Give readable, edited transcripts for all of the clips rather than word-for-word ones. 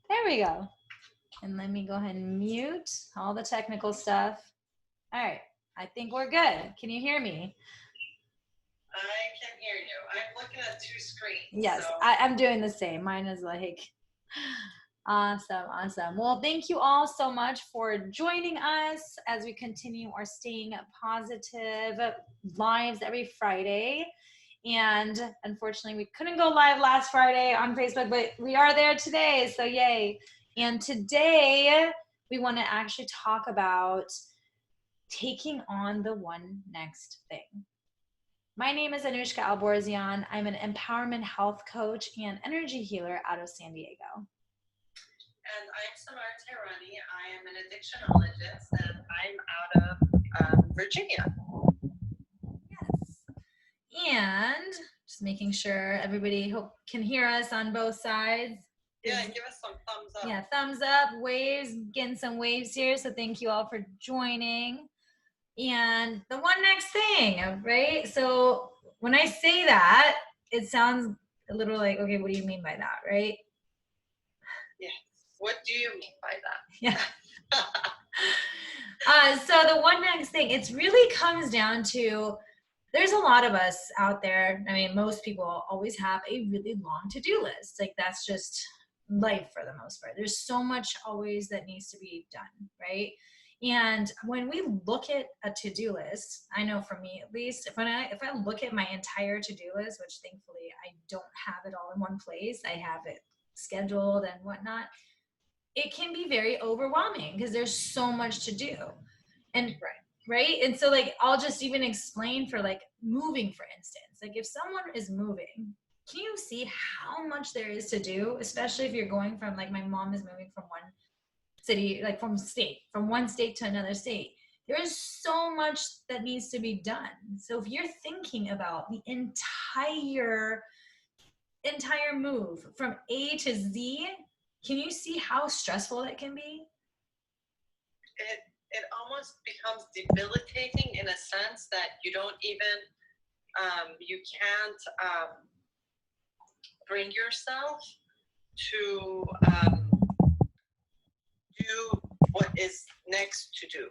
There we go. And let me go ahead and mute all the technical stuff. All right. I think we're good. Can you hear me? I can hear you. I'm looking at two screens. Yes, so. I'm doing the same. Mine is like awesome. Well, thank you all so much for joining us as we continue our Staying Positive lives every Friday. And unfortunately, we couldn't go live last Friday on Facebook, but we are there today. So yay. And today we want to actually talk about taking on the one next thing. My name is Anuschka Alborzian. I'm an empowerment health coach and energy healer out of San Diego. And I'm Samar Tehrani. I am an addictionologist, and I'm out of Virginia. Yes. And just making sure everybody can hear us on both sides. Yeah, give us some thumbs up. Yeah, thumbs up, waves, getting some waves here. So thank you all for joining. And the one next thing, right? So when I say that, it sounds a little like, okay, what do you mean by that, right? Yes. What do you mean by that? Yeah. So the one next thing, it really comes down to, there's a lot of us out there. I mean, most people always have a really long to-do list. Like that's just life for the most part. There's so much always that needs to be done, right? And when we look at a to-do list, I know for me at least, if I look at my entire to-do list, which thankfully I don't have it all in one place, I have it scheduled and whatnot, it can be very overwhelming because there's so much to do. And right? And so like, I'll just even explain for like moving, for instance, like if someone is moving, can you see how much there is to do? Especially if you're going from, like my mom is moving from one city, like from one state to another state. There is so much that needs to be done. So if you're thinking about the entire move from A to Z, can you see how stressful it can be? It almost becomes debilitating in a sense that you don't even, you can't bring yourself to do what is next to do,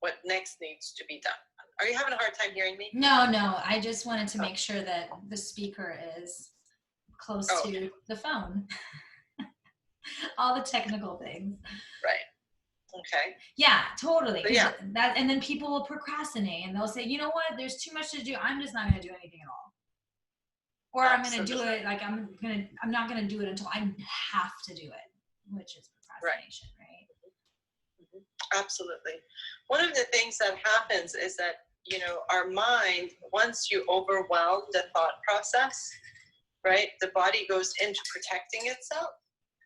what next needs to be done. Are you having a hard time hearing me? No, I just wanted to make sure that the speaker is close to the phone. All the technical things. Right. Okay. Yeah, totally. So, yeah. And then people will procrastinate and they'll say, you know what, there's too much to do. I'm just not going to do anything at all. Or Absolutely. I'm going to do it, like I'm not going to do it until I have to do it, which is procrastination, right? Mm-hmm. Absolutely. One of the things that happens is that, you know, our mind, once you overwhelm the thought process, right, the body goes into protecting itself.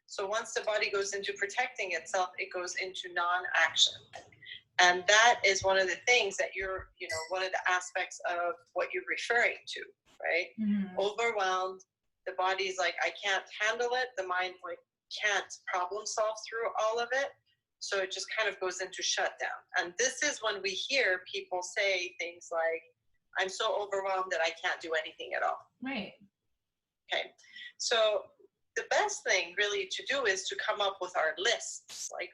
So once the body goes into protecting itself, it goes into non-action. And that is one of the things that one of the aspects of what you're referring to, right? Mm-hmm. Overwhelmed, the body's like, I can't handle it. The mind like can't problem solve through all of it. So it just kind of goes into shutdown. And this is when we hear people say things like, I'm so overwhelmed that I can't do anything at all. Right. Okay. So the best thing really to do is to come up with our lists, like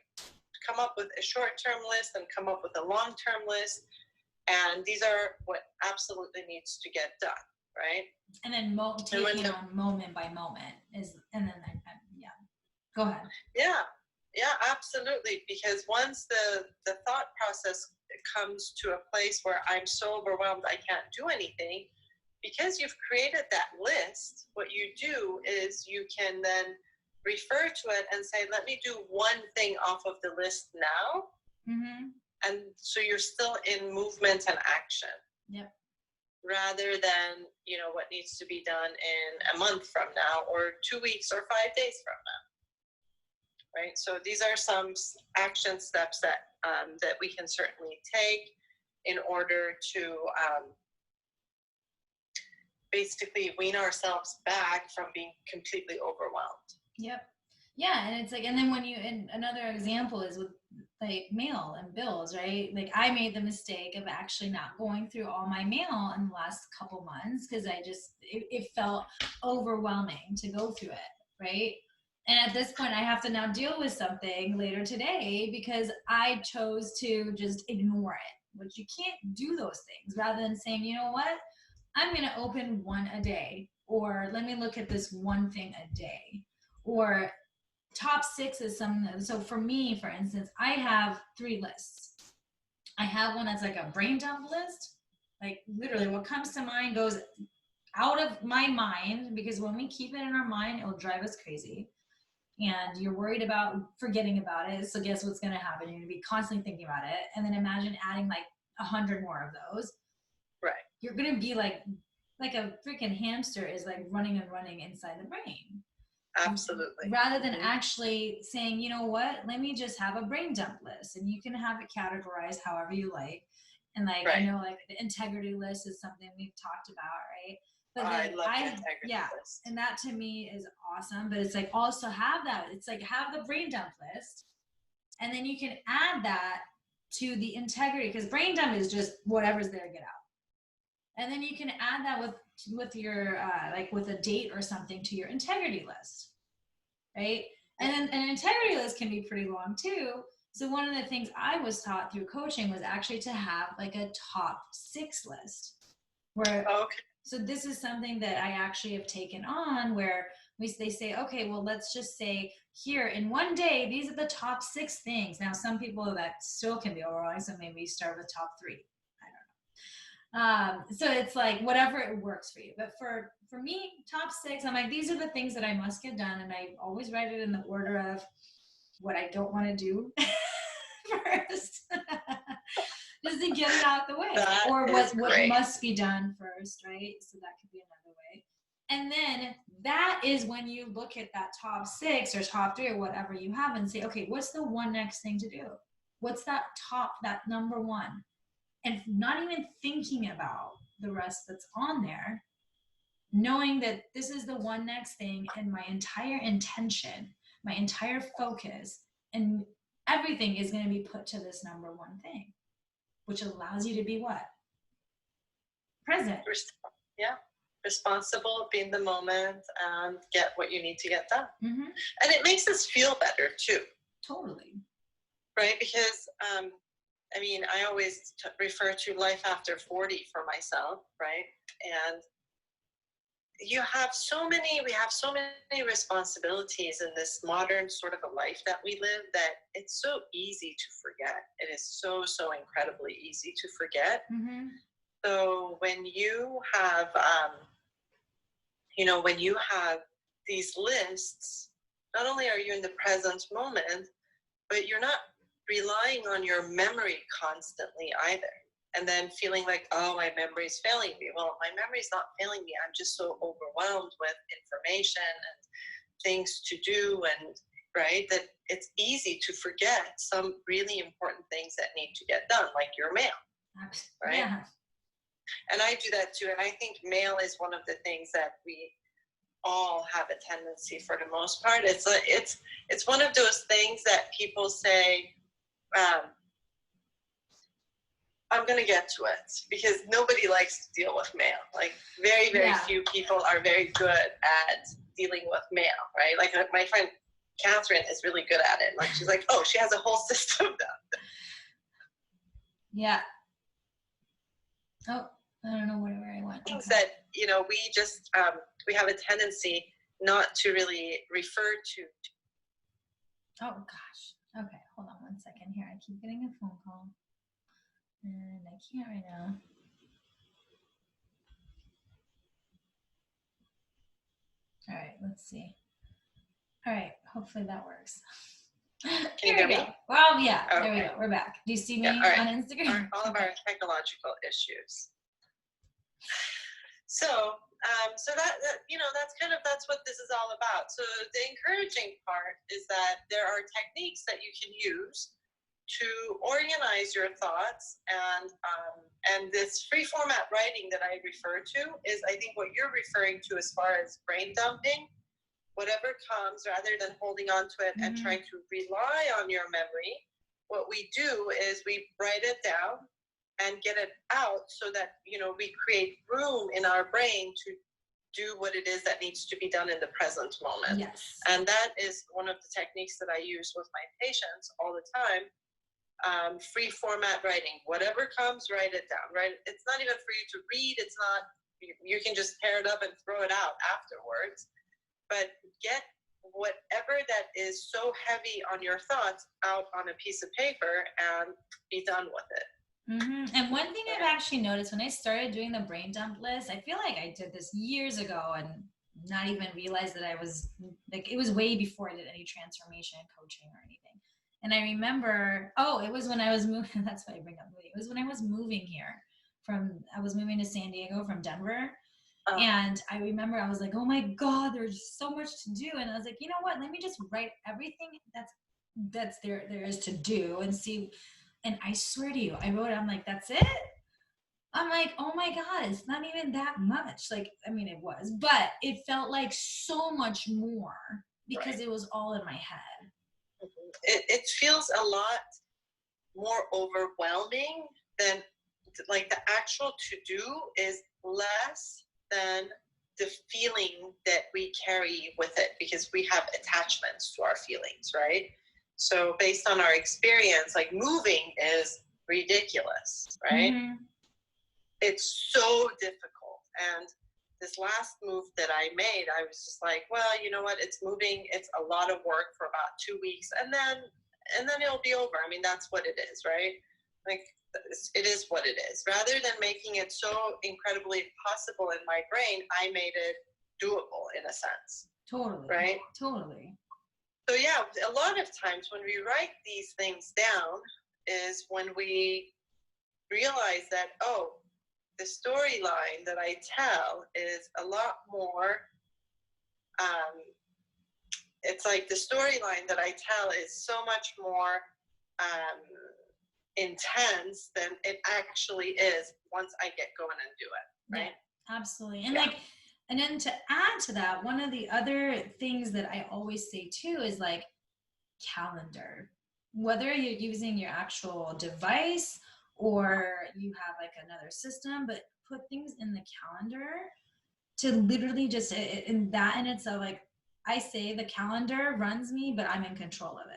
come up with a short-term list and come up with a long-term list. And these are what absolutely needs to get done, right? And then moment by moment yeah. Go ahead. Yeah, absolutely. Because once the thought process comes to a place where I'm so overwhelmed I can't do anything, because you've created that list, what you do is you can then refer to it and say, let me do one thing off of the list now. Mm-hmm. And so you're still in movement and action. Yep. Rather than, what needs to be done in a month from now or 2 weeks or 5 days from now. Right? So these are some action steps that we can certainly take in order to basically wean ourselves back from being completely overwhelmed. Yep. Yeah, and it's like, and then and another example is with like mail and bills, right? Like I made the mistake of actually not going through all my mail in the last couple months because it felt overwhelming to go through it, right? And at this point, I have to now deal with something later today because I chose to just ignore it, which you can't do those things rather than saying, you know what, I'm going to open one a day, or let me look at this one thing a day, or top 6 is something. So for me, for instance, I have 3 lists. I have one that's like a brain dump list. Like literally what comes to mind goes out of my mind, because when we keep it in our mind, it'll drive us crazy. And you're worried about forgetting about it. So guess what's going to happen? You're going to be constantly thinking about it. And then imagine adding like 100 more of those. Right. You're going to be like a freaking hamster is like running and running inside the brain. Absolutely. Rather than actually saying, you know what, let me just have a brain dump list, and you can have it categorized however you like. And like, I know like the integrity list is something we've talked about, right? But I love the integrity list. And that to me is awesome. But it's like also have that. It's like have the brain dump list, and then you can add that to the integrity, because brain dump is just whatever's there, get out. And then you can add that with your like with a date or something to your integrity list, right? And then an integrity list can be pretty long too. So one of the things I was taught through coaching was actually to have like a top 6 list, where so this is something that I actually have taken on, where they say, okay, well, let's just say here in one day, these are the top 6 things. Now, some people that still can be overwhelming, so maybe start with top 3. I don't know. So it's like whatever it works for you. But for me, top 6, I'm like, these are the things that I must get done. And I always write it in the order of what I don't want to do first. Just to get it out the way. Or what must be done first, right? So that could be another way. And then that is when you look at that top 6 or top 3 or whatever you have and say, okay, what's the one next thing to do? What's that number 1? And not even thinking about the rest that's on there, knowing that this is the one next thing, and my entire intention, my entire focus, and everything is going to be put to this number 1 thing, which allows you to be what? Present. Yeah. Responsible, be in the moment, and get what you need to get done. Mm-hmm. And it makes us feel better too. Totally. Right? Because, I mean, I always refer to life after 40 for myself, right? And we have so many responsibilities in this modern sort of a life that we live, that it's so easy to forget. It is so incredibly easy to forget. Mm-hmm. So when you have, when you have these lists, not only are you in the present moment, but you're not relying on your memory constantly either. And then feeling like, oh, my memory's failing me. Well, my memory's not failing me. I'm just so overwhelmed with information and things to do, and right, that it's easy to forget some really important things that need to get done, like your mail, right? Yeah. And I do that too. And I think mail is one of the things that we all have a tendency, for the most part. It's one of those things that people say, I'm going to get to it, because nobody likes to deal with mail. Like very few people are very good at dealing with mail, right? Like my friend Catherine is really good at it. Like she's like, oh, she has a whole system done. Yeah. Oh, I don't know where I went. Things that, we just, we have a tendency not to really refer to. Oh gosh. Okay, hold on 1 second here. I keep getting a phone call. And I can't right now. All right, let's see. All right, hopefully that works. Can you hear me? Well, yeah, okay. There we go. We're back. Do you see me on Instagram? All of our technological issues. So that's what this is all about. So the encouraging part is that there are techniques that you can use to organize your thoughts, and this free format writing that I refer to is, I think, what you're referring to as far as brain dumping. Whatever comes, rather than holding on to it and trying to rely on your memory, what we do is we write it down and get it out, so that we create room in our brain do what it is that needs to be done in the present moment. Yes. And that is one of the techniques that I use with my patients all the time. Free format writing, whatever comes, write it down, right? It's not even for you to read. It's not, you can just tear it up and throw it out afterwards, but get whatever that is so heavy on your thoughts out on a piece of paper and be done with it. Mm-hmm. And one thing I've actually noticed when I started doing the brain dump list, I feel like I did this years ago and not even realized that I was like, it was way before I did any transformation coaching or anything. And I remember, it was when I was moving. That's why I bring up moving. It was when I was moving here I was moving to San Diego from Denver. And I remember I was like, oh my God, there's so much to do. And I was like, you know what? Let me just write everything that's there is to do and see. And I swear to you, I wrote it. I'm like, that's it? I'm like, oh my God, it's not even that much. Like, I mean, it was, but it felt like so much more because it was all in my head. It feels a lot more overwhelming than, like, the actual to-do is less than the feeling that we carry with it, because we have attachments to our feelings, right? So based on our experience, like, moving is ridiculous, right? Mm-hmm. It's so difficult. And this last move that I made, I was just like, well, you know what? It's moving. It's a lot of work for about 2 weeks, and then it'll be over. I mean, that's what it is, right? Like, it is what it is. Rather than making it so incredibly impossible in my brain, I made it doable in a sense. Totally. Right? Totally. So yeah, a lot of times when we write these things down is when we realize that, oh, the storyline that I tell is a lot more, it's like the storyline that I tell is so much more intense than it actually is once I get going and do it, right? Yeah, absolutely. And and then to add to that, one of the other things that I always say too is like calendar. Whether you're using your actual device or you have like another system, but put things in the calendar to literally just, in that in itself, like I say the calendar runs me, but I'm in control of it.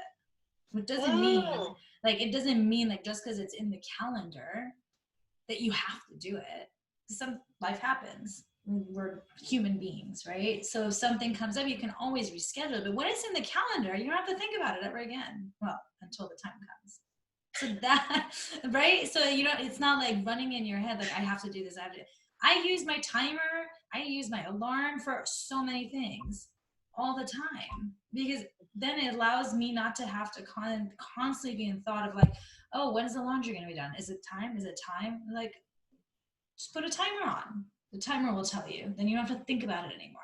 Which doesn't mean, like, it doesn't mean like just because it's in the calendar that you have to do it. Some life happens. We're human beings, right? So if something comes up, you can always reschedule it. But when it's in the calendar, you don't have to think about it ever again. Well, until the time comes. So that, right? So, you know, it's not like running in your head, like, I have to do this. I use my timer. I use my alarm for so many things all the time, because then it allows me not to have to constantly be in thought of like, oh, when is the laundry going to be done? Is it time? Is it time? Like, just put a timer on. The timer will tell you. Then you don't have to think about it anymore.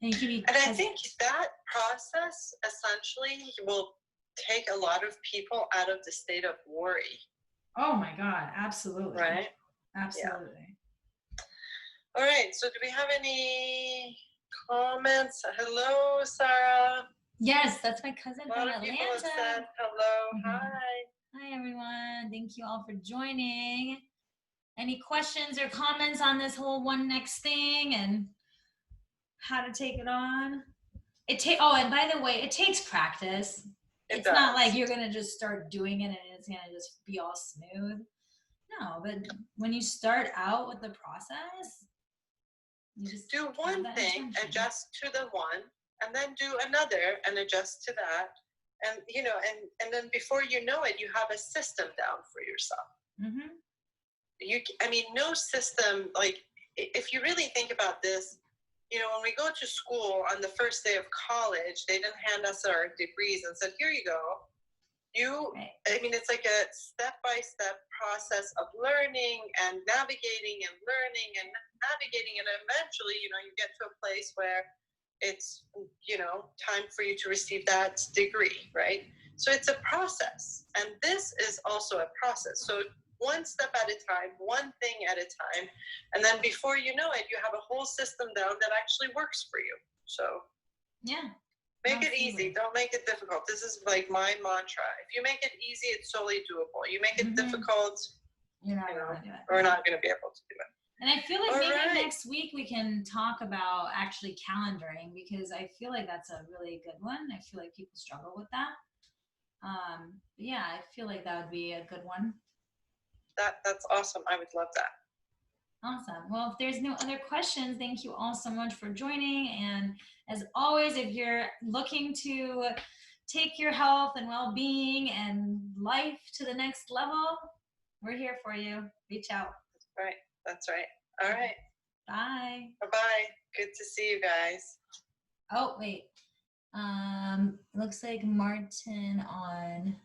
And you can be. And I think that process essentially will take a lot of people out of the state of worry. Oh my God, absolutely. Right? Absolutely. Yeah. All right. So do we have any comments? Hello, Sarah. Yes, that's my cousin from Atlanta. People have said hello. Mm-hmm. Hi. Hi, everyone. Thank you all for joining. Any questions or comments on this whole one next thing and how to take it on? And by the way, it takes practice. It's not like you're going to just start doing it and it's going to just be all smooth. No, but when you start out with the process, you just do one thing, adjust to the one, and then do another and adjust to that. And, you know, and then before you know it, you have a system down for yourself. Mm-hmm. No system, like, if you really think about this, you know, when we go to school on the first day of college, they didn't hand us our degrees and said, here you go. It's like a step-by-step process of learning and navigating and learning and navigating. And eventually, you know, you get to a place where it's, you know, time for you to receive that degree, right? So it's a process. And this is also a process. So one step at a time, one thing at a time. And then before you know it, you have a whole system down that actually works for you. So yeah. Make it easy. Don't make it difficult. This is like my mantra. If you make it easy, it's totally doable. You make it difficult, you're not going to do it. We're not going to be able to do it. And I feel like All maybe right. next week we can talk about actually calendaring, because I feel like that's a really good one. I feel like people struggle with that. Yeah, I feel like that would be a good one. That's awesome. I would love that. Awesome. Well, if there's no other questions, thank you all so much for joining. And as always, if you're looking to take your health and well-being and life to the next level, we're here for you. Reach out. Right. That's right. All right. Bye. Bye-bye. Good to see you guys. Oh, wait. Looks like Martin on,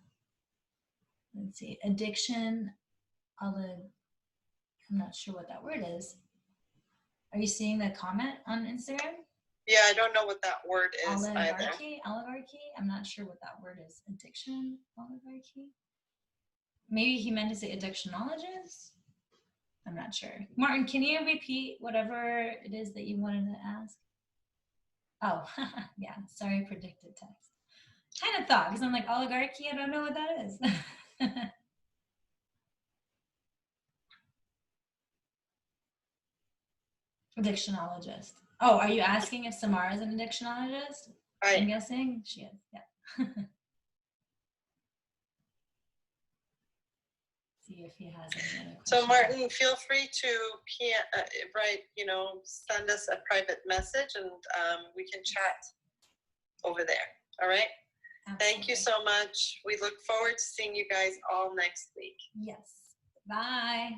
let's see, addiction. I'm not sure what that word is. Are you seeing the comment on Instagram? Yeah, I don't know what that word is either. Oligarchy? I'm not sure what that word is. Addiction? Oligarchy? Maybe he meant to say addictionologist? I'm not sure. Martin, can you repeat whatever it is that you wanted to ask? Oh, yeah. Sorry, predicted text. Kind of thought, because I'm like, oligarchy, I don't know what that is. Addictionologist. Oh, are you asking if Samar is an addictionologist? I'm guessing she is, yeah. See if he has any other questions. So Martin, feel free to send us a private message, and we can chat over there. All right. Absolutely. Thank you so much. We look forward to seeing you guys all next week. Yes. Bye.